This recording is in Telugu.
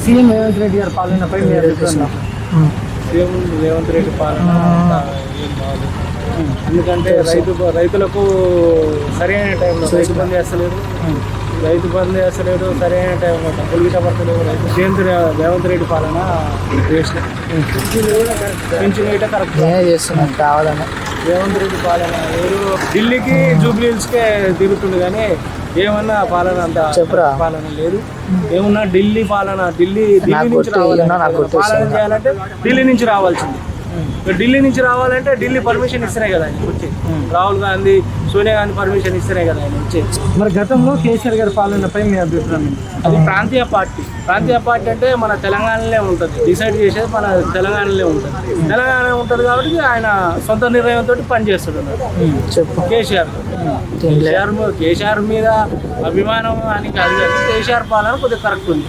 సీఎం రేవంత్ రెడ్డి గారి పాలనపై మీ అభిప్రాయం? సీఎం రేవంత్ రెడ్డి పాలన ఏం బాగలేదు. ఎందుకంటే రైతులకు సరైన టైంలో రైతు బంద్ చేస్తలేడు, సరైన టైంలో డబ్బులు గిట్ట పడతలేవు. సీఎం రేవంత్ రెడ్డి పాలన వేస్ట్. పెంచిన గిట్ట కరెక్ట్ చేస్తున్నాం కావాలని. రేవంత్ రెడ్డి పాలన వేరు. ఢిల్లీకి జూబ్లీ హిల్స్కే తిరుగుతుంది కానీ ఏమన్నా పాలన అంత పాలన లేదు. ఏమన్నా ఢిల్లీ పాలన ఢిల్లీ నుంచి రావాలి. పాలన చేయాలంటే ఢిల్లీ నుంచి రావాల్సింది. ఢిల్లీ నుంచి రావాలంటే ఢిల్లీ పర్మిషన్ ఇస్తేనే కదా ఆయన వచ్చి. రాహుల్ గాంధీ, సోనియా గాంధీ పర్మిషన్ ఇస్తేనే కదా ఆయన వచ్చి. మరి గతంలో కేసీఆర్ గారి పాలనపై మీ అభిప్రాయం? అది ప్రాంతీయ పార్టీ అంటే మన తెలంగాణలో ఉంటుంది. డిసైడ్ చేసేది మన తెలంగాణలో ఉంటుంది. తెలంగాణ ఉంటుంది కాబట్టి ఆయన సొంత నిర్ణయంతో పనిచేస్తాడు చెప్పు. కేసీఆర్ మీద అభిమానం అని కాదు కానీ కేసీఆర్ పాలన కొద్దిగా కరెక్ట్ ఉంది.